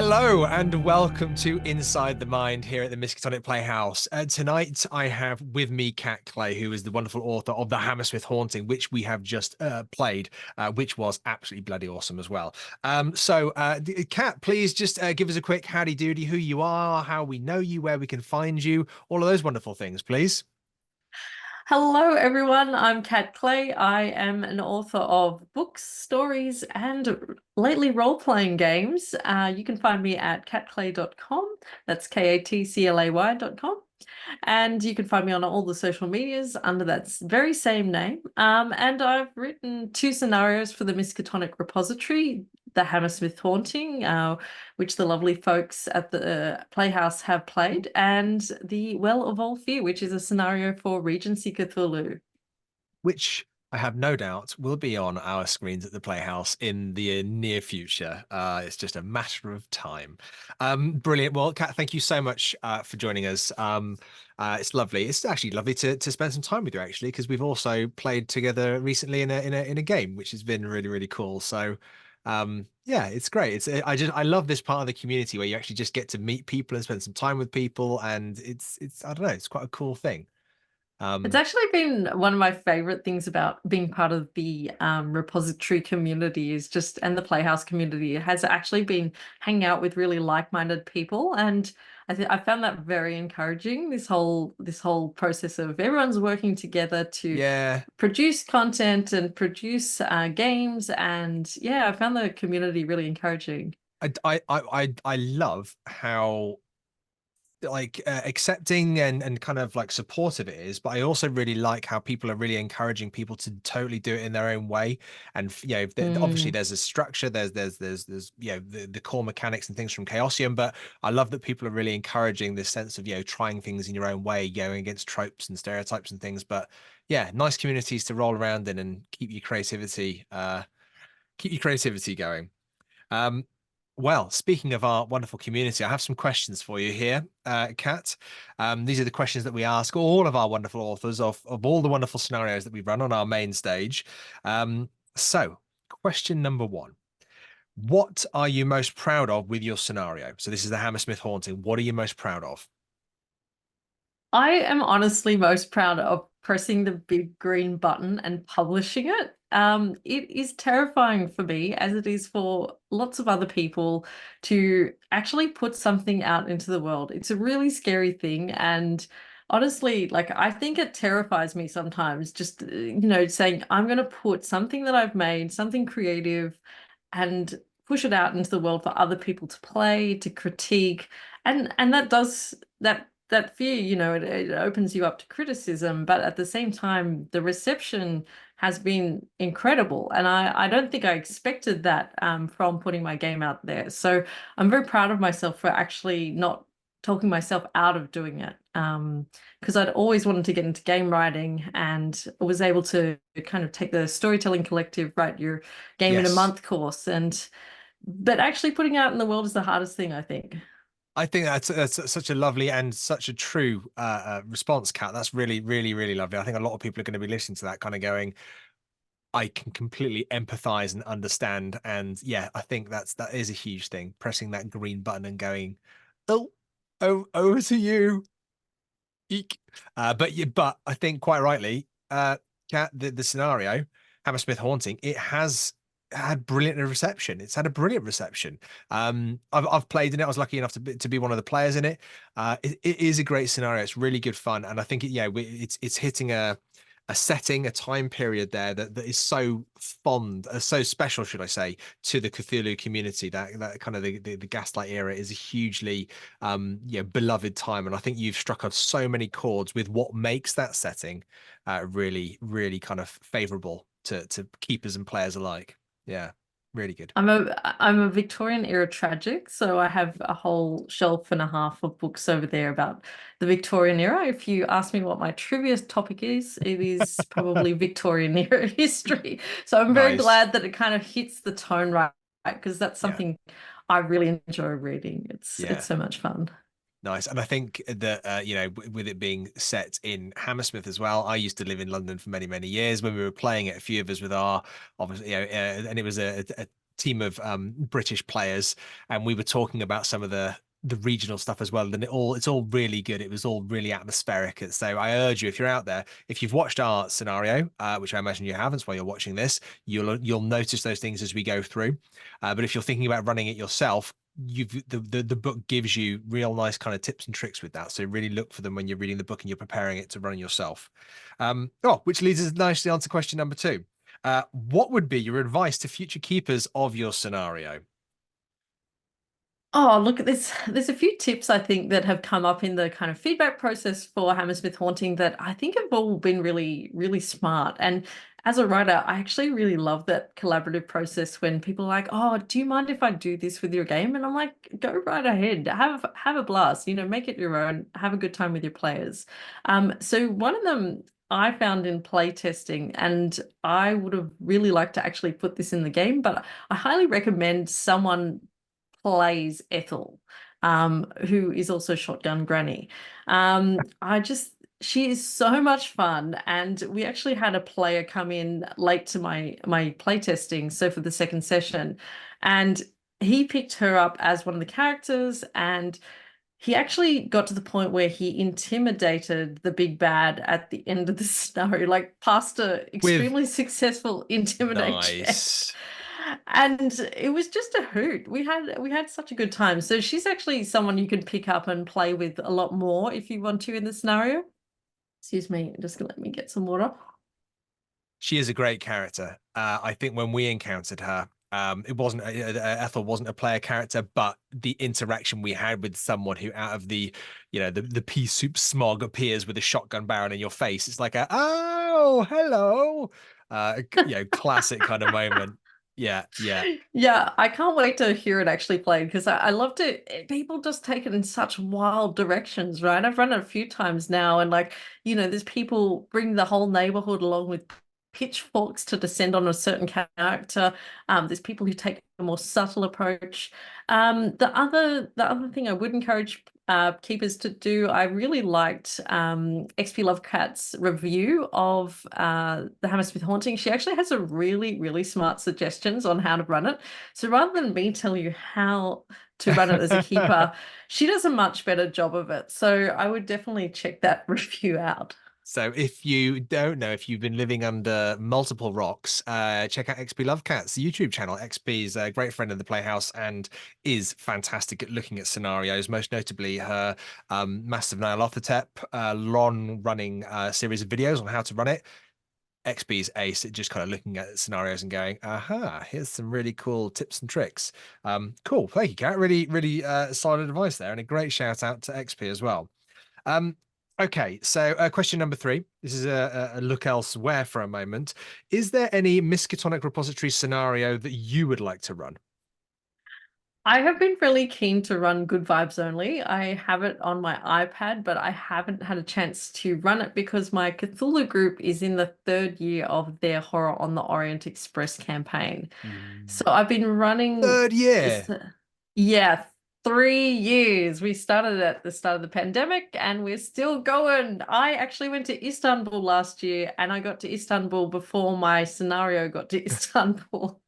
Hello and welcome to Inside the Mind here at the Miskatonic Playhouse. Tonight I have with me Kat Clay, who is the wonderful author of the Hammersmith Haunting, which we have just played, which was absolutely bloody awesome as well. Kat, please just give us a quick howdy doody, who you are, how we know you, where we can find you, all of those wonderful things, please. Hello, everyone. I'm Kat Clay. I am an author of books, stories, and lately role-playing games. You can find me at catclay.com. That's KATCLAY.com. And you can find me on all the social medias under that very same name. And I've written 2 scenarios for the Miskatonic repository, the Hammersmith Haunting, which the lovely folks at the Playhouse have played, and the Well of All Fear, which is a scenario for Regency Cthulhu. Which I have no doubt will be on our screens at the Playhouse in the near future. It's just a matter of time. Brilliant. Well, Kat, thank you so much for joining us. It's lovely. It's actually lovely to spend some time with you, actually, because we've also played together recently in a game, which has been really, really cool. So yeah, it's great. I love this part of the community where you actually just get to meet people and spend some time with people, and it's I don't know, it's quite a cool thing. It's Um, actually been one of my favorite things about being part of the repository community is just, and the Playhouse community has actually been hanging out with really like-minded people. And I found that very encouraging, this whole process of everyone's working together to yeah. produce content and produce games. And yeah, I found the community really encouraging. I love how like accepting and kind of like supportive it is, but I also really like how people are really encouraging people to totally do it in their own way. And obviously Mm. there's a structure, there's the core mechanics and things from Chaosium, but I love that people are really encouraging this sense of trying things in your own way, going against tropes and stereotypes and things. But yeah, nice communities to roll around in and keep your creativity going. Um, well, speaking of our wonderful community, I have some questions for you here, Kat. These are the questions that we ask all of our wonderful authors of all the wonderful scenarios that we run on our main stage. So, question number one. What are you most proud of with your scenario? So this is the Hammersmith Haunting. What are you most proud of? I am honestly most proud of pressing the big green button and publishing it. It is terrifying for me, as it is for lots of other people, to actually put something out into the world. It's a really scary thing, and honestly, like I think it terrifies me sometimes, just saying I'm going to put something that I've made, something creative, and push it out into the world for other people to play, to critique, and that fear, it opens you up to criticism, but at the same time, the reception has been incredible. And I don't think I expected that from putting my game out there. So I'm very proud of myself for actually not talking myself out of doing it. Because I'd always wanted to get into game writing and was able to kind of take the storytelling collective, write your game in a Yes. month course. But actually putting it out in the world is the hardest thing, I think. I think that's such a lovely and such a true response, Kat. That's really, really, really lovely. I think a lot of people are going to be listening to that kind of going, I can completely empathize and understand. And yeah, I think that is a huge thing. Pressing that green button and going, oh, over to you. Eek. But I think quite rightly, Kat, the scenario, Hammersmith Haunting, it has had brilliant reception. It's had a brilliant reception. I've played in it. I was lucky enough to be one of the players in it. It is a great scenario. It's really good fun, and I think it's hitting a setting, a time period there that is so fond, so special, should I say, to the Cthulhu community. That kind of the Gaslight era is a hugely beloved time, and I think you've struck on so many chords with what makes that setting really, really kind of favorable to keepers and players alike. Yeah, really good. I'm a Victorian era tragic, so I have a whole shelf and a half of books over there about the Victorian era. If you ask me what my trivia topic is, it is probably Victorian era history. So I'm very Nice. glad that it kind of hits the tone right, because that's Yeah, something I really enjoy reading. It's yeah. so much fun. Nice. And I think that, with it being set in Hammersmith as well, I used to live in London for many, many years when we were playing it, a few of us with our, obviously, and it was a team of British players, and we were talking about some of the regional stuff as well. And it's all really good. It was all really atmospheric. So I urge you, if you're out there, if you've watched our scenario, which I imagine you haven't while you're watching this, you'll notice those things as we go through. But if you're thinking about running it yourself, the book gives you real nice kind of tips and tricks with that. So really look for them when you're reading the book and you're preparing it to run yourself. Which leads us nicely on to question number 2. What would be your advice to future keepers of your scenario? Oh, look, there's a few tips I think that have come up in the kind of feedback process for Hammersmith Haunting that I think have all been really, really smart. And as a writer, I actually really love that collaborative process when people are like, "Oh, do you mind if I do this with your game?" And I'm like, "Go right ahead. Have a blast. Make it your own. Have a good time with your players." So one of them I found in play testing, and I would have really liked to actually put this in the game, but I highly recommend someone plays Ethel, who is also Shotgun Granny. She is so much fun, and we actually had a player come in late to my play testing, so for the second session, and he picked her up as one of the characters, and he actually got to the point where he intimidated the big bad at the end of the scenario, like passed a With extremely successful intimidate check. nice. And it was just a hoot. We had such a good time. So she's actually someone you can pick up and play with a lot more if you want to in the scenario. Excuse me, just gonna let me get some water. She is a great character. I think when we encountered her, it wasn't Ethel wasn't a player character, but the interaction we had with someone who, out of the pea soup smog, appears with a shotgun barrel in your face. It's like oh, hello, classic kind of moment. Yeah, yeah. Yeah, I can't wait to hear it actually played because I love to. People just take it in such wild directions, right? I've run it a few times now, and there's people bring the whole neighborhood along with pitchforks to descend on a certain character. There's people who take a more subtle approach. The other thing I would encourage keepers to do, I really liked XP Lovecat's review of the Hammersmith Haunting. She actually has a really, really smart suggestions on how to run it. So rather than me tell you how to run it as a keeper, she does a much better job of it. So I would definitely check that review out. So if you don't know, if you've been living under multiple rocks, check out XP Lovecat's YouTube channel. XP is a great friend of the Playhouse and is fantastic at looking at scenarios, most notably her Massive Nyarlathotep long-running series of videos on how to run it. XP's ace at just kind of looking at scenarios and going, aha, here's some really cool tips and tricks. Cool. Thank you, Kat. Really, really solid advice there, and a great shout out to XP as well. Um, okay, so question number 3. This is a look elsewhere for a moment. Is there any Miskatonic repository scenario that you would like to run? I have been really keen to run Good Vibes Only. I have it on my iPad, but I haven't had a chance to run it because my Cthulhu group is in the 3rd year of their Horror on the Orient Express campaign. So I've been running Third this, year. yeah, 3 years. We started at the start of the pandemic and we're still going. I actually went to Istanbul last year and I got to Istanbul before my scenario got to Istanbul.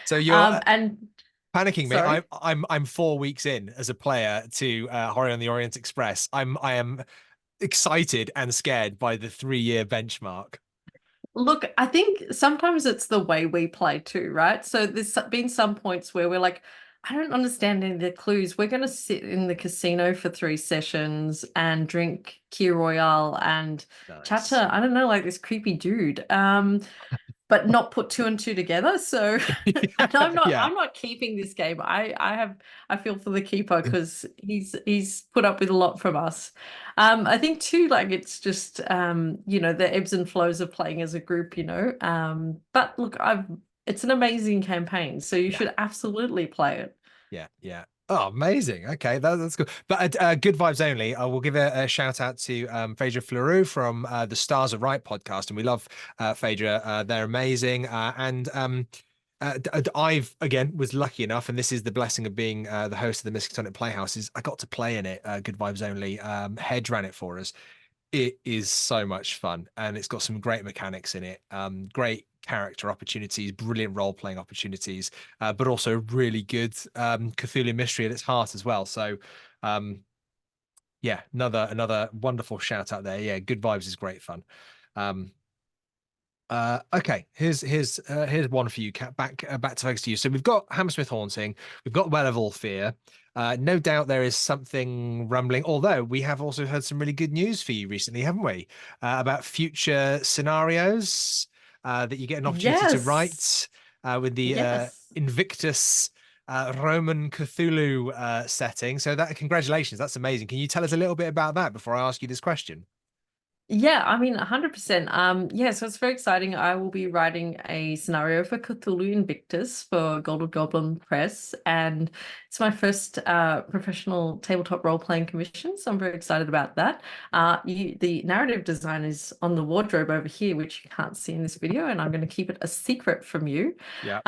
So you're And panicking me. I'm sorry. I'm I'm 4 weeks in as a player to Horror on the Orient Express. I am excited and scared by the 3-year benchmark. Look, I think sometimes it's the way we play too, right? So there's been some points where we're like, I don't understand any of the clues. We're going to sit in the casino for 3 sessions and drink Key Royale and chat Nice. to, I don't know, like this creepy dude. But not put two and two together. So and I'm not Yeah. I'm not keeping this game. I feel for the keeper because he's put up with a lot from us. I think too, like it's just the ebbs and flows of playing as a group. But look, it's an amazing campaign, so you Yeah. should absolutely play it. Yeah, yeah. Oh, amazing. Okay, that's good. But good vibes only. I will give a shout out to Phaedra Fleury from the Stars Are Right podcast, and we love Phaedra. They're amazing. I've again was lucky enough, and this is the blessing of being the host of the Miskatonic Playhouse. Is I got to play in it. Good vibes only. Hedge ran it for us. It is so much fun, and it's got some great mechanics in it. Great character opportunities, brilliant role playing opportunities, but also really good Cthulhu mystery at its heart as well. So, um, yeah, another wonderful shout out there. Yeah, good vibes is great fun. Um, okay, here's one for you, Kat. Back to focus to you. So we've got Hammersmith Haunting, we've got Well of All Fear. No doubt there is something rumbling. Although we have also heard some really good news for you recently, haven't we? About future scenarios that you get an opportunity to Yes. write with the Yes. Invictus Roman Cthulhu setting. So that congratulations, that's amazing. Can you tell us a little bit about that before I ask you this question? Yeah, I mean, 100%. Yeah, so it's very exciting. I will be writing a scenario for Cthulhu Invictus for Golden Goblin Press, and it's my first professional tabletop role-playing commission, so I'm very excited about that. The narrative design is on the wardrobe over here, which you can't see in this video, and I'm going to keep it a secret from you. Yeah.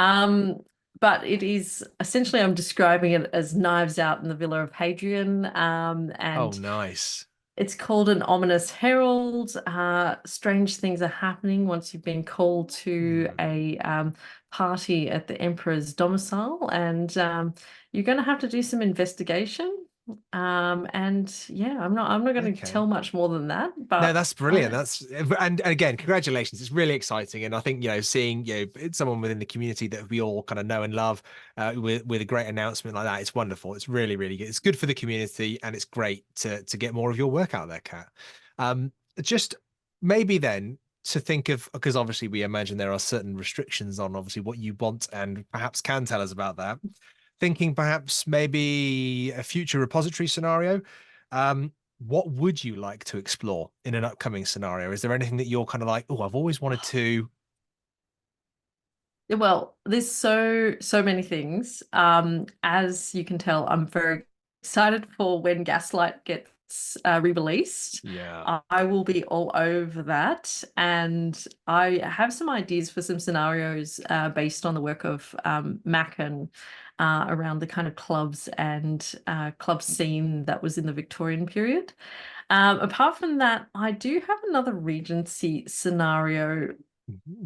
But it is essentially, I'm describing it as Knives Out in the Villa of Hadrian, Oh, and nice. it's called an ominous herald. Strange things are happening once you've been called to Hmm. a party at the emperor's domicile, and you're going to have to do some investigation. And yeah, I'm not going to Okay. tell much more than that, No, but that's brilliant. That's and again, congratulations. It's really exciting, and I think seeing it's someone within the community that we all kind of know and love with a great announcement like that, it's wonderful. It's really, really good. It's good for the community, and it's great to get more of your work out there, Kat. Just maybe then to think of, because obviously we imagine there are certain restrictions on obviously what you want, and perhaps can tell us about that. Thinking perhaps maybe a future repository scenario. What would you like to explore in an upcoming scenario? Is there anything that you're kind of like, oh, I've always wanted to? well, there's so many things. As you can tell, I'm very excited for when Gaslight gets re-released. Yeah. I will be all over that, and I have some ideas for some scenarios based on the work of Mac and around the kind of clubs and club scene that was in the Victorian period. Apart from that, I do have another Regency scenario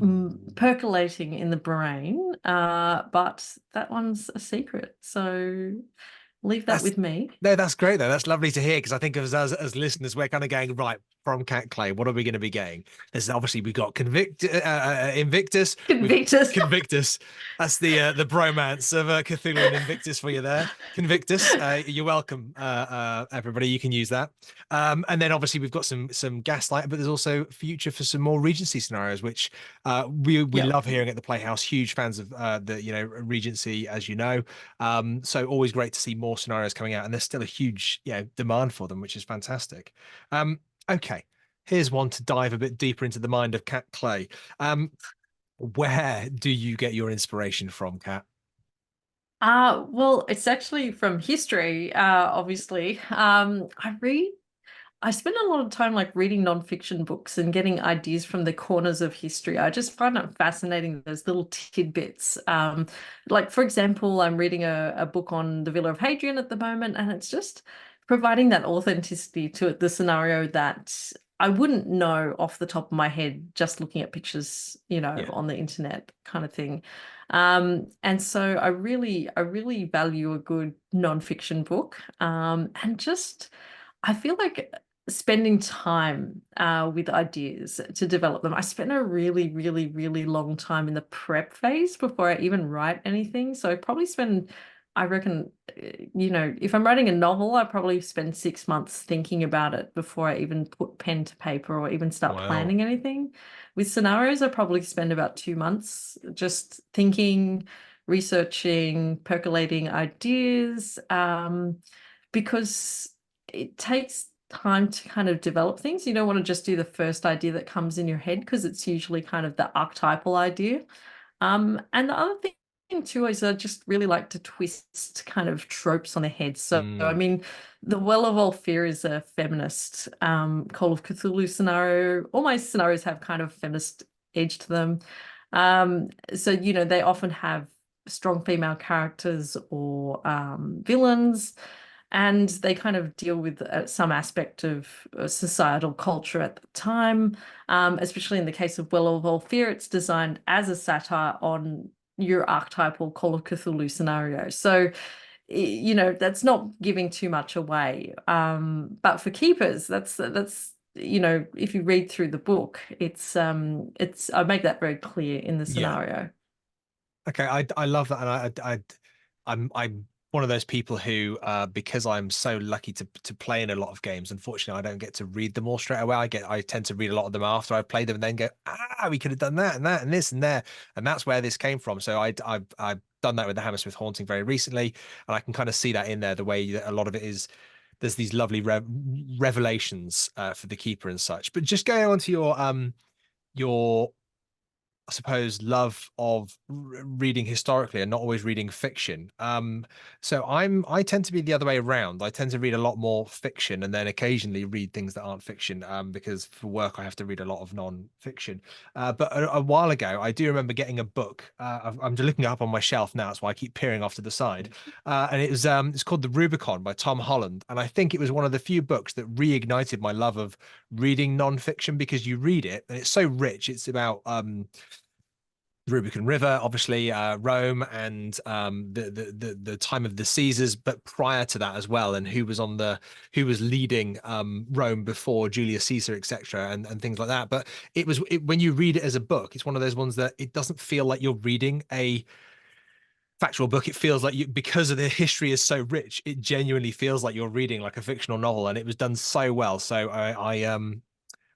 Ooh. percolating in the brain, but that one's a secret. So leave that That's with me. no, that's great though. That's lovely to hear because I think of us as listeners, we're kind of going right from Cat Clay. What are we going to be getting? There's obviously we've got Invictus, we've Convictus. Convictus. That's the bromance of Cthulhu and Invictus for you there. Convictus, you're welcome, everybody. You can use that. And then obviously we've got some Gaslight, but there's also future for some more Regency scenarios, which we Yep. love hearing at the Playhouse. Huge fans of the Regency, as you know. So always great to see more scenarios coming out, and there's still a huge demand for them, which is fantastic. Okay, here's one to dive a bit deeper into the mind of Cat Clay. Where do you get your inspiration from, Cat? Well, it's actually from history, obviously. I spend a lot of time like reading nonfiction books and getting ideas from the corners of history. I just find it fascinating, those little tidbits. Like, for example, I'm reading a book on the Villa of Hadrian at the moment, and it's just providing that authenticity to the scenario that I wouldn't know off the top of my head just looking at pictures, Yeah. on the internet kind of thing. And so I really value a good nonfiction book. And just I feel like spending time with ideas to develop them. I spent a really, really, really long time in the prep phase before I even write anything. So I probably spend, I reckon, if I'm writing a novel, I probably spend 6 months thinking about it before I even put pen to paper or even start Wow. planning anything. With scenarios, I probably spend about 2 months just thinking, researching, percolating ideas, because it takes time to kind of develop things. You don't want to just do the first idea that comes in your head because it's usually kind of the archetypal idea. And the other thing too is I just really like to twist kind of tropes on their head. So I Mm, mean, the Well of All Fear is a feminist Call of Cthulhu scenario. All my scenarios have kind of feminist edge to them. So they often have strong female characters or villains. and they kind of deal with some aspect of societal culture at the time, especially in the case of Well of All Fear. It's designed as a satire on your archetypal Call of Cthulhu scenario. So, that's not giving too much away. But for keepers, that's if you read through the book, it's I make that very clear in the Yeah. scenario. Okay, I love that, and I'm one of those people who, because I'm so lucky to play in a lot of games. Unfortunately, I don't get to read them all straight away. I tend to read a lot of them after I've played them, and then go, we could have done that and that and this and there, and that's where this came from. So I've done that with the Hammersmith Haunting very recently, and I can kind of see that in there, the way that a lot of it is. There's these lovely revelations for the keeper and such. But just going on to your I suppose, love of reading historically and not always reading fiction. So I tend to be the other way around. I tend to read a lot more fiction and then occasionally read things that aren't fiction, because for work I have to read a lot of non-fiction. But a while ago, I do remember getting a book. I'm just looking it up on my shelf now, that's why I keep peering off to the side. And it's called The Rubicon by Tom Holland, and I think it was one of the few books that reignited my love of reading non-fiction, because you read it and it's so rich. It's about the Rubicon River, obviously, Rome, and the time of the Caesars, but prior to that as well, and who was leading Rome before Julius Caesar, etc., and things like that. But when you read it as a book, it's one of those ones that it doesn't feel like you're reading a factual book. It feels like because of the history is so rich, it genuinely feels like you're reading like a fictional novel, and it was done so well. So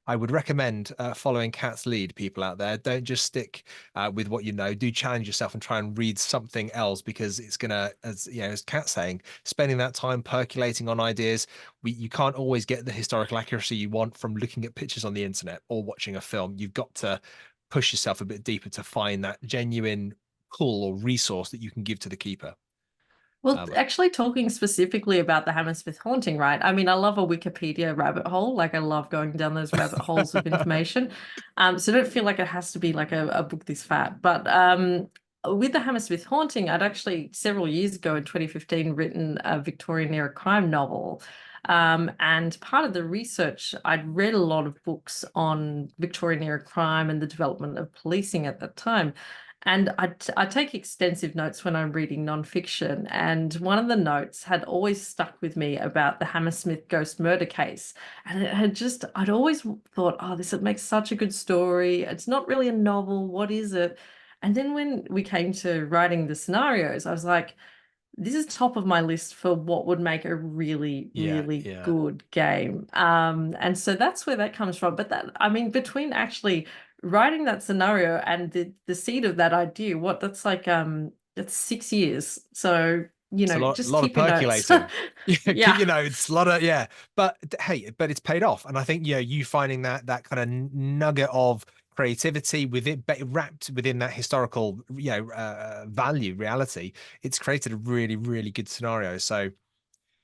I would recommend following Kat's lead, people out there. Don't just stick with what you know. Do challenge yourself and try and read something else, because it's gonna, as Kat's saying, spending that time percolating on ideas. You can't always get the historical accuracy you want from looking at pictures on the internet or watching a film. You've got to push yourself a bit deeper to find that genuine pull or resource that you can give to the keeper. Well, Um, actually, talking specifically about the Hammersmith Haunting, right? I mean, I love a Wikipedia rabbit hole. Like, I love going down those rabbit holes of information. So I don't feel like it has to be like a book this fat. But with the Hammersmith Haunting, I'd actually several years ago in 2015 written a Victorian era crime novel. And part of the research, I'd read a lot of books on Victorian era crime and the development of policing at that time. And I take extensive notes when I'm reading nonfiction. And one of the notes had always stuck with me about the Hammersmith ghost murder case. And I'd always thought, oh, this would make such a good story. It's not really a novel. What is it? And then when we came to writing the scenarios, I was like, this is top of my list for what would make a really, yeah, really yeah. good game. And so that's where that comes from. But I mean, between actually writing that scenario and the seed of that idea, that's like that's 6 years. So, It's a just lot of keep your notes. percolating. Yeah, keep Yeah. your notes. A lot of, yeah. But hey, but it's paid off, and I think you finding that kind of nugget of creativity with it wrapped within that historical value reality. It's created a really really good scenario. So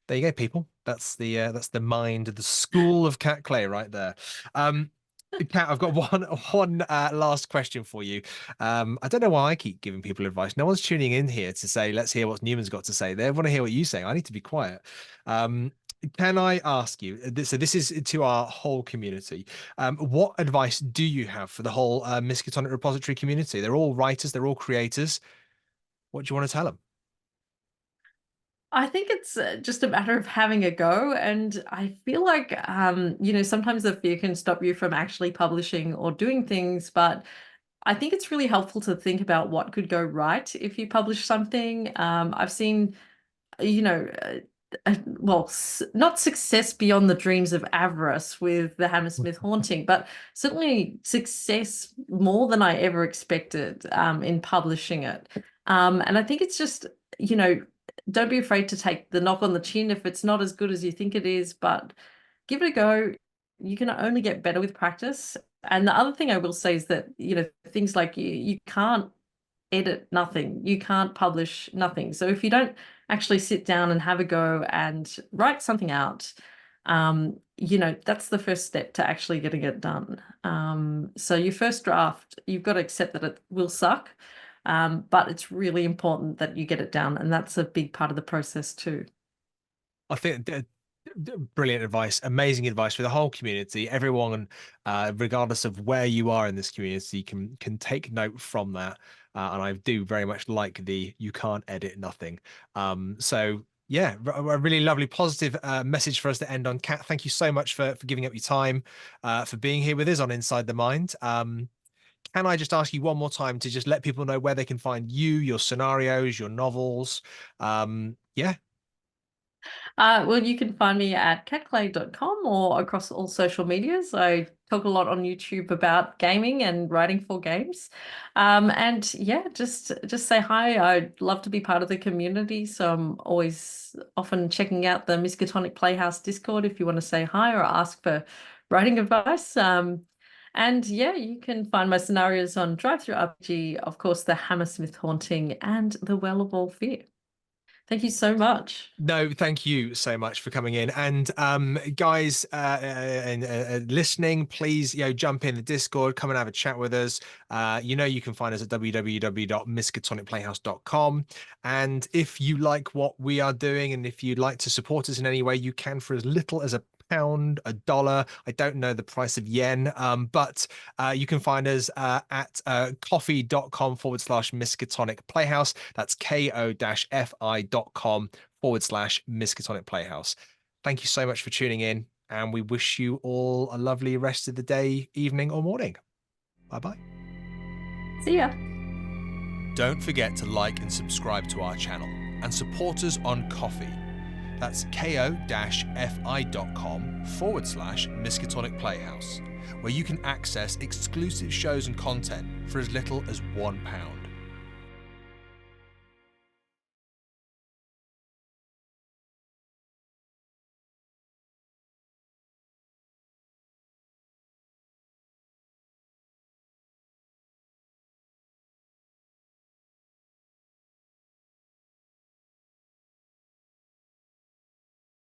there you go, people. That's the mind, the school of Cat Clay right there. Kat, I've got one last question for you. I don't know why I keep giving people advice. No one's tuning in here to say, let's hear what Newman's got to say. They want to hear what you're saying. I need to be quiet. Um, can I ask you? So this is to our whole community. What advice do you have for the whole Miskatonic repository community? They're all writers. They're all creators. What do you want to tell them? I think it's just a matter of having a go. And I feel like, sometimes the fear can stop you from actually publishing or doing things. But I think it's really helpful to think about what could go right if you publish something. I've seen, you know, well, not success beyond the dreams of avarice with the Hammersmith Haunting, but certainly success more than I ever expected in publishing it. And I think it's just, you know, don't be afraid to take the knock on the chin if it's not as good as you think it is, but give it a go. You can only get better with practice. And the other thing I will say is that, things like you can't edit nothing, you can't publish nothing. So if you don't actually sit down and have a go and write something out, that's the first step to actually getting it done. So your first draft, you've got to accept that it will suck, but it's really important that you get it down, and that's a big part of the process too. I think brilliant advice, amazing advice for the whole community. Everyone, regardless of where you are in this community, can take note from that. And I do very much like the "you can't edit nothing." So yeah, a really lovely positive message for us to end on. Kat, thank you so much for giving up your time, for being here with us on Inside the Mind. Can I just ask you one more time to just let people know where they can find you, your scenarios, your novels? Yeah. Well, you can find me at catclay.com or across all social medias. I talk a lot on YouTube about gaming and writing for games. And yeah, just say hi. I'd love to be part of the community. So I'm always often checking out the Miskatonic Playhouse Discord if you want to say hi or ask for writing advice. And yeah, you can find my scenarios on Drive-Thru RPG, of course, the Hammersmith Haunting and the Well of All Fear. Thank you so much. No, thank you so much for coming in. And guys and listening, please, jump in the Discord, come and have a chat with us. You can find us at www.miskatonicplayhouse.com. And if you like what we are doing, and if you'd like to support us in any way, you can for as little as £1, $1. I don't know the price of yen, but you can find us at coffee.com/Miskatonic Playhouse. That's ko-fi.com/Miskatonic Playhouse. Thank you so much for tuning in, and we wish you all a lovely rest of the day, evening, or morning. Bye-bye. See ya. Don't forget to like and subscribe to our channel and support us on Coffee. That's ko-fi.com/Miskatonic Playhouse, where you can access exclusive shows and content for as little as £1.